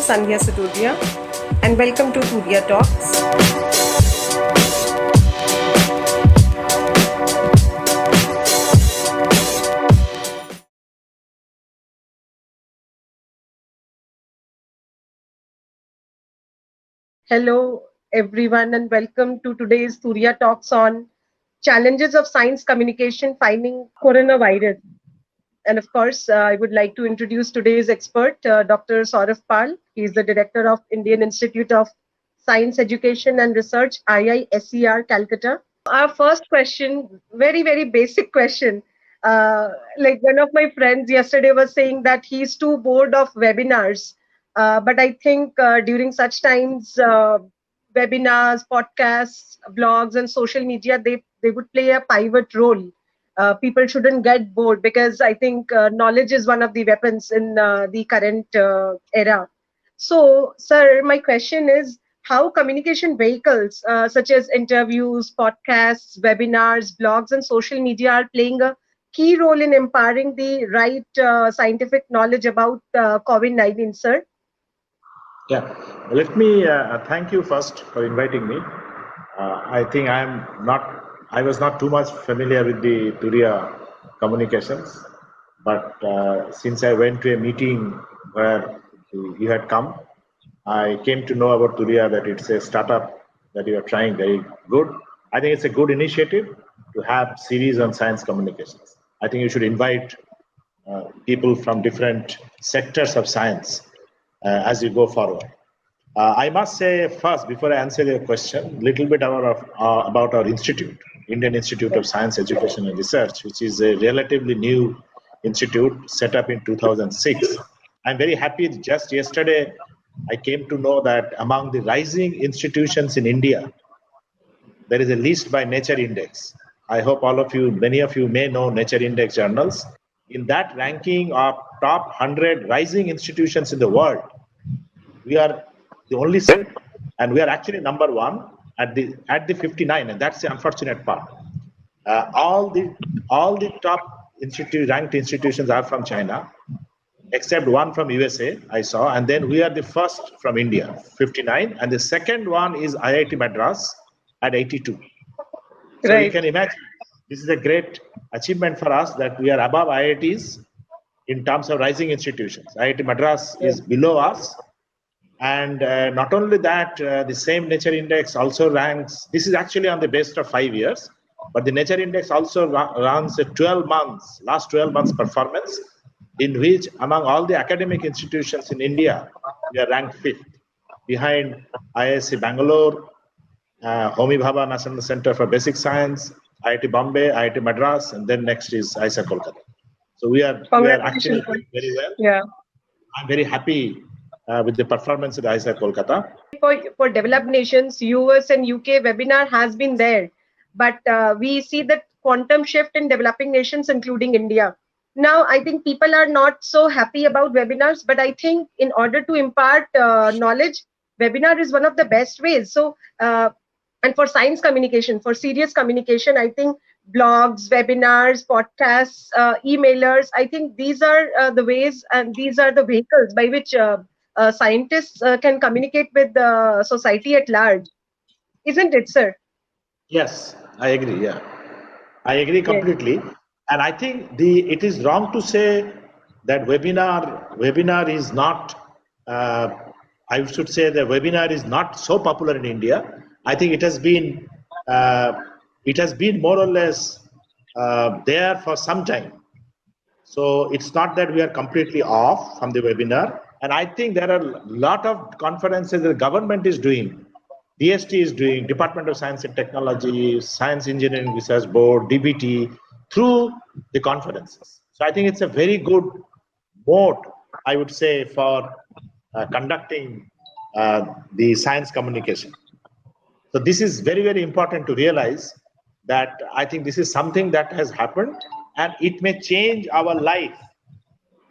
Sandhya Satodia and welcome to Tudia Talks. Hello, everyone, and welcome to today's Tudia Talks on challenges of science communication fighting coronavirus. And of course, I would like to introduce today's expert, Dr. Saurav Pal. He is the director of Indian Institute of Science Education and Research, IISER, Calcutta. Our first question, very, very basic question. Like one of my friends yesterday was saying that he's too bored of webinars. But I think during such times, webinars, podcasts, blogs, and social media, they would play a pivot role. People shouldn't get bored because I think knowledge is one of the weapons in the current era. So, sir, my question is how communication vehicles such as interviews, podcasts, webinars, blogs, and social media are playing a key role in empowering the right scientific knowledge about COVID-19, sir? Yeah, let me thank you first for inviting me. I think I was not too much familiar with the Turia communications, but since I went to a meeting where you had come, I came to know about Turia that it's a startup that you are trying very good. I think it's a good initiative to have series on science communications. I think you should invite people from different sectors of science as you go forward. I must say first, before I answer your question, a little bit about our institute, Indian Institute of Science Education and Research, which is a relatively new institute set up in 2006. I'm very happy. Just yesterday, I came to know that among the rising institutions in India, there is a list by Nature Index. I hope many of you may know Nature Index journals. In that ranking of top 100 rising institutions in the world, we are the only set, and we are actually number one at the 59, and that's the unfortunate part. All the top ranked institutions are from China, except one from USA, I saw, and then we are the first from India, 59, and the second one is IIT Madras at 82. So Right. you can imagine, this is a great achievement for us that we are above IITs in terms of rising institutions. IIT Madras is below us. And not only that, the same Nature Index also ranks, this is actually on the basis of 5 years, but the Nature Index also runs a last 12 months performance, in which among all the academic institutions in India, we are ranked 5th, behind IISc Bangalore, Homi Bhabha National Center for Basic Science, IIT Bombay, IIT Madras, and then next is IISER Kolkata. So we are actually doing very well. Yeah. I'm very happy with the performance at IISER Kolkata. For developed nations, US and UK webinar has been there, but we see that quantum shift in developing nations, including India. Now, I think people are not so happy about webinars, but I think in order to impart knowledge, webinar is one of the best ways. So, and for science communication, for serious communication, I think blogs, webinars, podcasts, emailers, I think these are the ways and these are the vehicles by which scientists can communicate with the society at large. Isn't it, sir? Yes, I agree. Yeah, I agree completely. And I think it is wrong to say that webinar is not. I should say the webinar is not so popular in India. I think it has been more or less there for some time. So it's not that we are completely off from the webinar. And I think there are a lot of conferences the government is doing. DST is doing, Department of Science and Technology, Science Engineering Research Board, DBT, through the conferences. So I think it's a very good mode, I would say, for conducting the science communication. So this is very, very important to realize that I think this is something that has happened and it may change our life.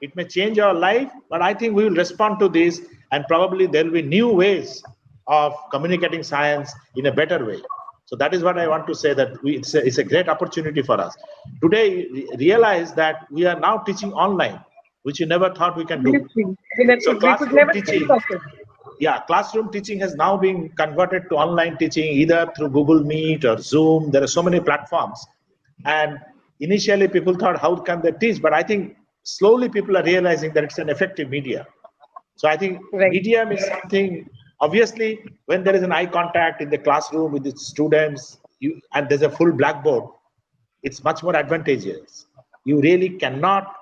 It may change our life, but I think we will respond to this and probably there will be new ways of communicating science in a better way. So that is what I want to say, that it's a great opportunity for us. Today, realize that we are now teaching online. which you never thought we can do. So We could never think of it. Yeah, classroom teaching has now been converted to online teaching, either through Google Meet or Zoom. There are so many platforms. And initially people thought, how can they teach? But I think slowly people are realizing that it's an effective medium. So I think medium is something, obviously, when there is an eye contact in the classroom with the students, and there's a full blackboard, it's much more advantageous. You really cannot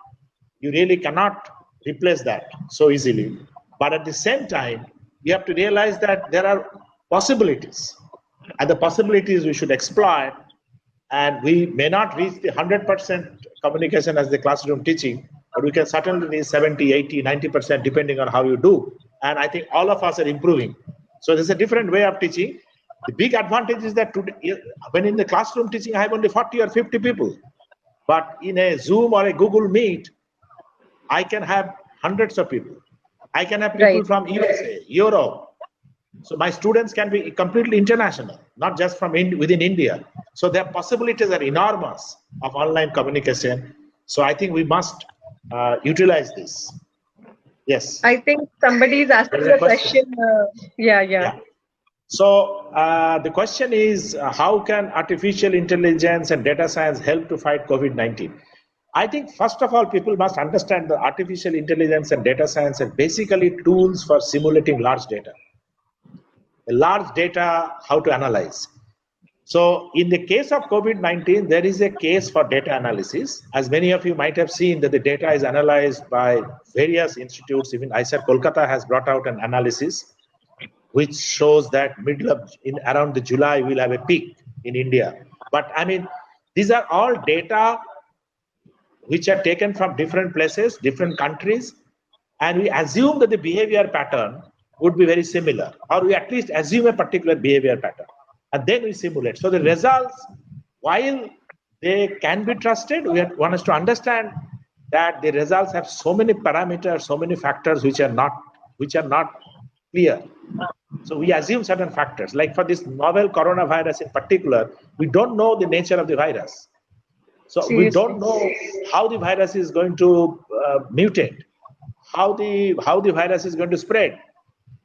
replace that so easily. But at the same time, you have to realize that there are possibilities, and the possibilities we should exploit. And we may not reach the 100% communication as the classroom teaching, but we can certainly reach 70, 80, 90%, depending on how you do. And I think all of us are improving. So there's a different way of teaching. The big advantage is that today, when in the classroom teaching, I have only 40 or 50 people. But in a Zoom or a Google Meet, I can have hundreds of people. I can have people from USA, Europe. So my students can be completely international, not just from within India. So their possibilities are enormous of online communication. So I think we must utilize this. Yes. I think somebody is asking a question. Yeah. So the question is, how can artificial intelligence and data science help to fight COVID-19? I think, first of all, people must understand that artificial intelligence and data science are basically tools for simulating large data. Large data, how to analyze. So in the case of COVID-19, there is a case for data analysis. As many of you might have seen, that the data is analyzed by various institutes. Even IISER Kolkata has brought out an analysis which shows that around the July, we'll have a peak in India. But I mean, these are all data which are taken from different places, different countries, and we assume that the behavior pattern would be very similar, or we at least assume a particular behavior pattern, and then we simulate. So the results, while they can be trusted, we want us to understand that the results have so many parameters, so many factors which are not clear. So we assume certain factors, like for this novel coronavirus in particular, we don't know the nature of the virus. So we don't know how the virus is going to mutate, how the virus is going to spread.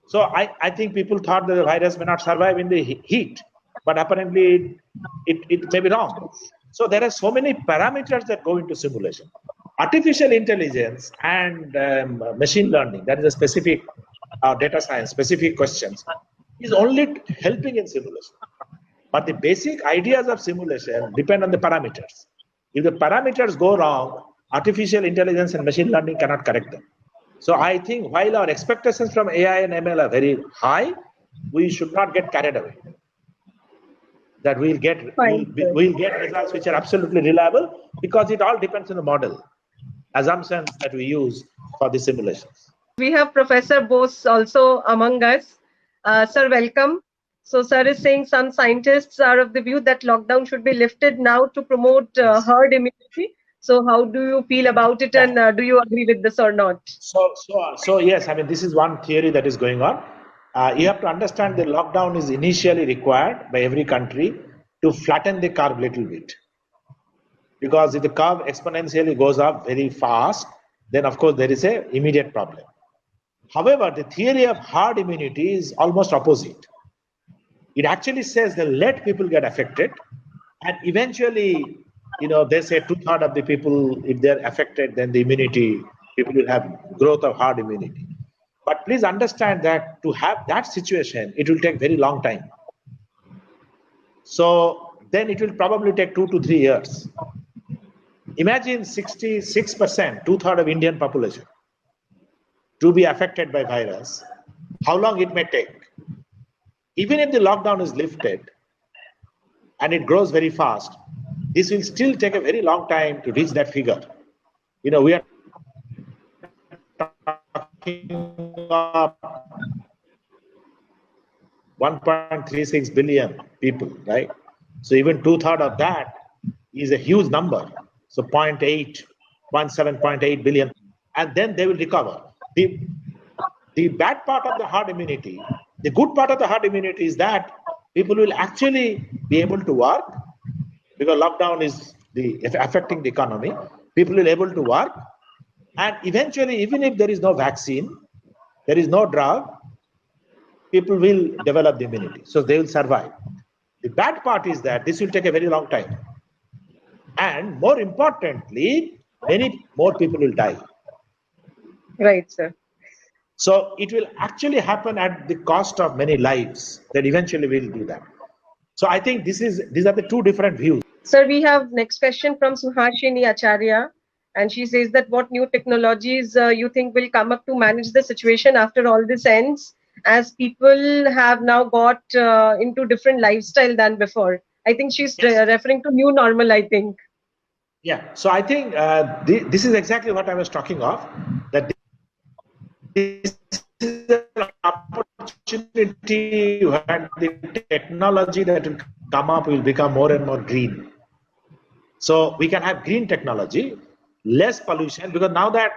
So I think people thought that the virus may not survive in the heat, but apparently it may be wrong. So there are so many parameters that go into simulation. Artificial intelligence and machine learning, that is a specific data science, specific questions, is only helping in simulation. But the basic ideas of simulation depend on the parameters. If the parameters go wrong, artificial intelligence and machine learning cannot correct them. So I think while our expectations from AI and ML are very high, we should not get carried away. That we'll get results which are absolutely reliable, because it all depends on the model, assumptions that we use for the simulations. We have Professor Bose also among us. Sir, welcome. So sir is saying some scientists are of the view that lockdown should be lifted now to promote herd immunity. So how do you feel about it, and do you agree with this or not? So yes, I mean, this is one theory that is going on. You have to understand that lockdown is initially required by every country to flatten the curve a little bit. Because if the curve exponentially goes up very fast, then of course there is an immediate problem. However, the theory of herd immunity is almost opposite. It actually says that let people get affected, and eventually, they say 2/3 of the people, if they're affected, then the immunity, people will have growth of herd immunity. But please understand that to have that situation, it will take very long time. So then it will probably take 2 to 3 years. Imagine 66%, 2/3 of Indian population, to be affected by virus. How long it may take? Even if the lockdown is lifted and it grows very fast, this will still take a very long time to reach that figure. We are talking of 1.36 billion people, right? So even 2/3 of that is a huge number. So 0.7.8 billion, and then they will recover. The bad part of the herd immunity, the good part of the herd immunity is that people will actually be able to work, because lockdown is affecting the economy. People will be able to work, And eventually, even if there is no vaccine, there is no drug, people will develop the immunity. So they will survive. The bad part is that this will take a very long time. And more importantly, many more people will die. Right, sir. So it will actually happen at the cost of many lives that eventually will do that. So I think these are the two different views. Sir, we have next question from Suhashini Acharya, and she says that what new technologies you think will come up to manage the situation after all this ends, as people have now got into different lifestyle than before. I think she's referring to new normal, I think. Yeah, so I think this is exactly what I was talking of, that this is an opportunity where the technology that will come up will become more and more green. So we can have green technology, less pollution, because now that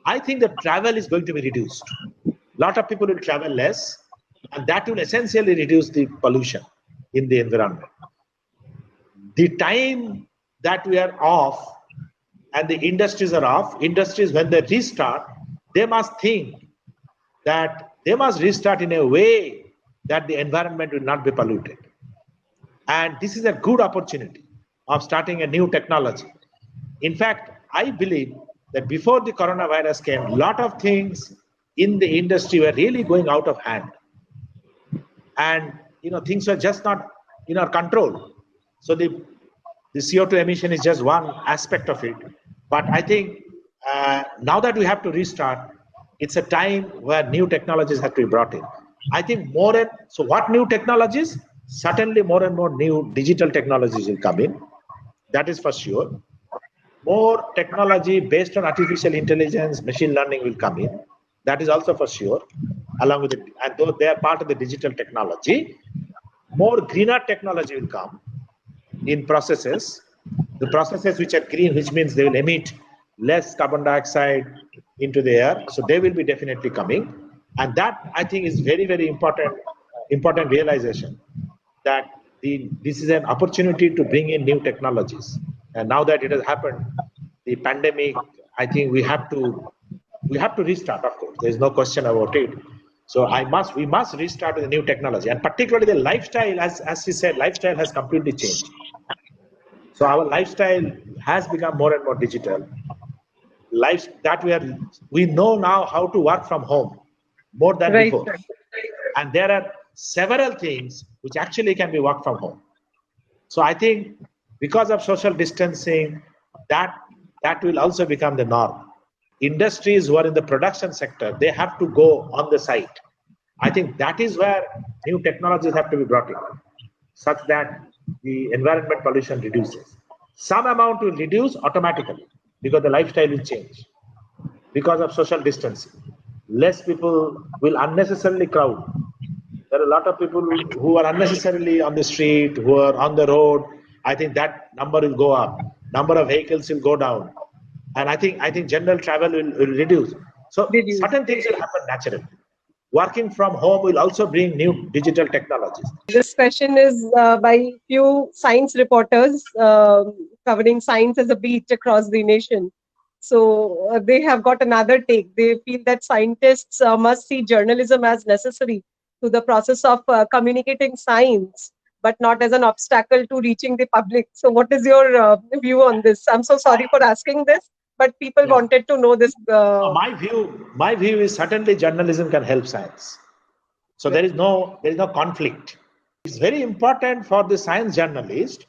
I think the travel is going to be reduced. A lot of people will travel less, and that will essentially reduce the pollution in the environment. The time that we are off and the industries are off, industries, when they restart, they must think that they must restart in a way that the environment will not be polluted. And this is a good opportunity of starting a new technology. In fact, I believe that before the coronavirus came, a lot of things in the industry were really going out of hand. And things were just not in our control. So the CO2 emission is just one aspect of it. But I think now that we have to restart, it's a time where new technologies have to be brought in. I think so what new technologies? Certainly more and more new digital technologies will come in. That is for sure. More technology based on artificial intelligence, machine learning will come in. That is also for sure. Along with it, and though they are part of the digital technology, more greener technology will come in processes. The processes which are green, which means they will emit less carbon dioxide into the air. So they will be definitely coming. And that, I think, is very, very important realization that this is an opportunity to bring in new technologies. And now that it has happened, the pandemic, I think we have to restart, of course. There is no question about it. So we must restart with the new technology, and particularly the lifestyle, as we said, lifestyle has completely changed. So our lifestyle has become more and more digital. We know now how to work from home more than before. And there are several things which actually can be worked from home. So I think because of social distancing, that will also become the norm. Industries who are in the production sector, they have to go on the site. I think that is where new technologies have to be brought in, such that the environment pollution reduces. Some amount will reduce automatically because the lifestyle will change. Because of social distancing, less people will unnecessarily crowd. There are a lot of people who are unnecessarily on the street, who are on the road. I think that number will go up. Number of vehicles will go down. And I think general travel will reduce. So certain things will happen naturally. Working from home will also bring new digital technologies. This question is by few science reporters covering science as a beat across the nation. So they have got another take. They feel that scientists must see journalism as necessary to the process of communicating science, but not as an obstacle to reaching the public. So what is your view on this? I'm so sorry for asking this, but people wanted to know this. My view is certainly journalism can help science. So there is no conflict. It's very important for the science journalist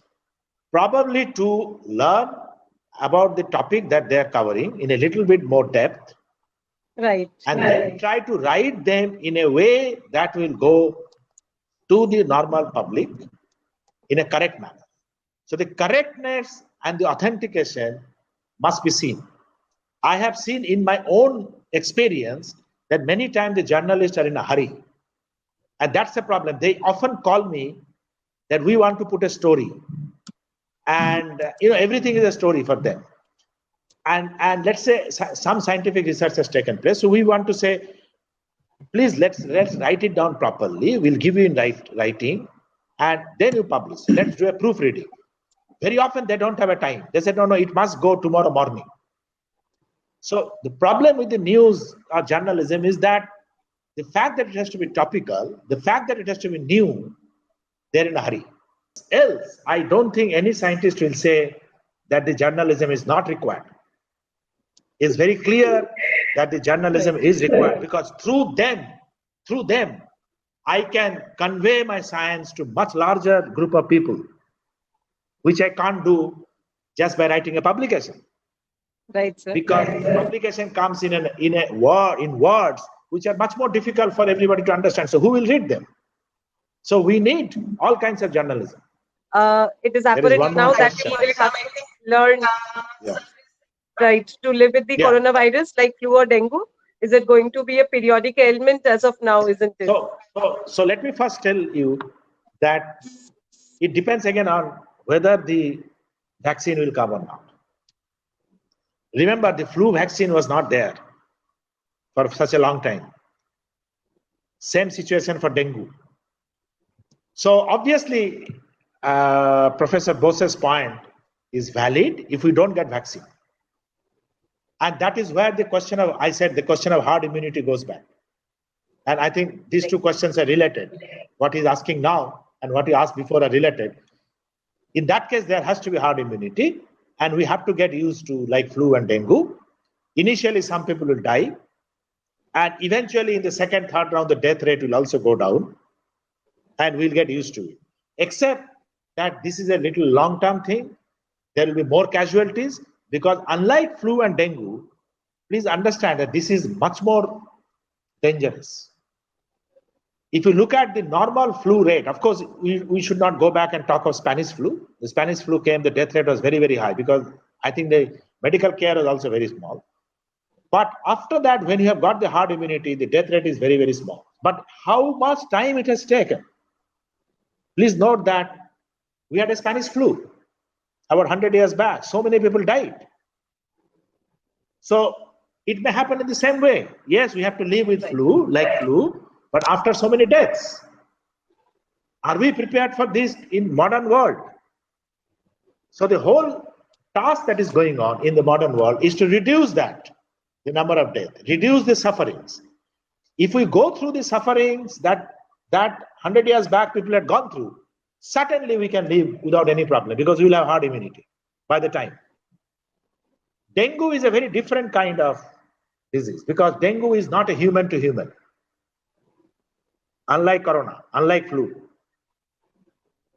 probably to learn about the topic that they are covering in a little bit more depth. Right. And then try to write them in a way that will go to the normal public in a correct manner. So the correctness and the authentication must be seen. I have seen in my own experience that many times the journalists are in a hurry. And that's the problem. They often call me that we want to put a story. And everything is a story for them. And let's say some scientific research has taken place. So we want to say, please let's write it down properly. We'll give you in writing, and then you publish. Let's do a proofreading. Very often they don't have a time. They said, no, it must go tomorrow morning. So the problem with the news or journalism is that the fact that it has to be topical, the fact that it has to be new, they're in a hurry. Else, I don't think any scientist will say that the journalism is not required. It's very clear that the journalism is required, because through them, I can convey my science to much larger group of people, which I can't do just by writing a publication. Right, sir. Because publication comes in words which are much more difficult for everybody to understand. So who will read them? So we need all kinds of journalism. It is apparent now that we will have to learn, right, to live with the coronavirus like flu or dengue. Is it going to be a periodic ailment as of now, isn't it? So let me first tell you that it depends again on whether the vaccine will come or not. Remember, the flu vaccine was not there for such a long time. Same situation for dengue. So obviously, Professor Bose's point is valid if we don't get vaccine. And that is where the question of herd immunity goes back. And I think these two questions are related. What he's asking now and what he asked before are related. In that case, there has to be herd immunity, and we have to get used to like flu and dengue. Initially, some people will die, and eventually in the second, third round, the death rate will also go down, and we'll get used to it. Except that this is a little long-term thing. There will be more casualties, because unlike flu and dengue, please understand that this is much more dangerous. If you look at the normal flu rate, of course, we should not go back and talk of Spanish flu. The Spanish flu came, the death rate was very, very high, because I think the medical care was also very small. But after that, when you have got the herd immunity, the death rate is very, very small. But how much time it has taken? Please note that we had a Spanish flu about 100 years back. So many people died. So it may happen in the same way. Yes, we have to live with flu, but after so many deaths. Are we prepared for this in modern world? So the whole task that is going on in the modern world is to reduce the number of deaths, reduce the sufferings. If we go through the sufferings that 100 years back people had gone through, certainly we can live without any problem, because we will have herd immunity by the time. Dengue is a very different kind of disease, because dengue is not a human to human. Unlike corona, unlike flu.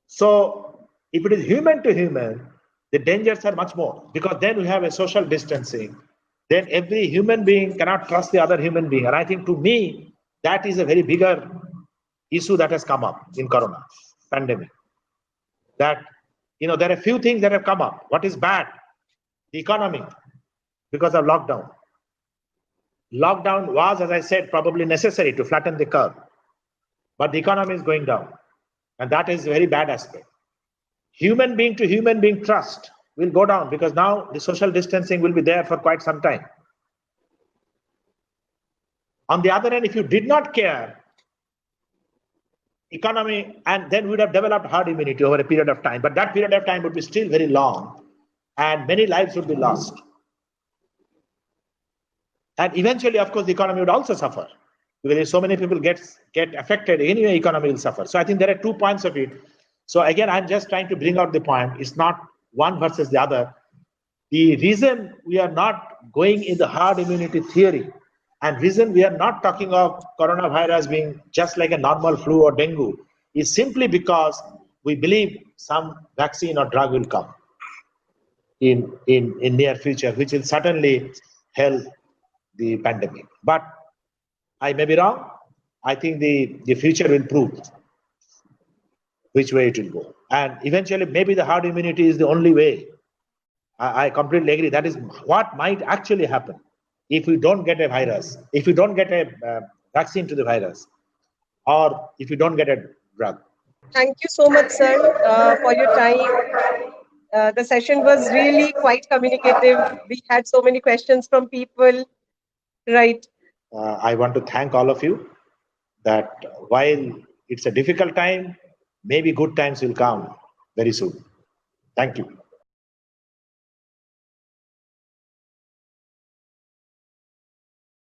So if it is human to human, the dangers are much more, because then we have a social distancing. Then every human being cannot trust the other human being. And I think, to me, that is a very bigger issue that has come up in corona pandemic. That, there are a few things that have come up. What is bad? The economy, because of lockdown. Lockdown was, as I said, probably necessary to flatten the curve. But the economy is going down. And that is a very bad aspect. Human being to human being trust will go down, because now the social distancing will be there for quite some time. On the other hand, if you did not care, economy, and then we would have developed herd immunity over a period of time. But that period of time would be still very long, and many lives would be lost. And eventually, of course, the economy would also suffer. Because if so many people get affected, anyway, economy will suffer. So I think there are 2 points of it. So again, I'm just trying to bring out the point. It's not one versus the other. The reason we are not going in the herd immunity theory, and reason we are not talking of coronavirus being just like a normal flu or dengue, is simply because we believe some vaccine or drug will come in near future, which will certainly help the pandemic. But I may be wrong. I think the future will prove which way it will go. And eventually, maybe the herd immunity is the only way. I completely agree. That is what might actually happen if we don't get a virus, if we don't get a vaccine to the virus, or if we don't get a drug. Thank you so much, sir, for your time. The session was really quite communicative. We had so many questions from people. Right. I want to thank all of you that while it's a difficult time, maybe good times will come very soon. Thank you.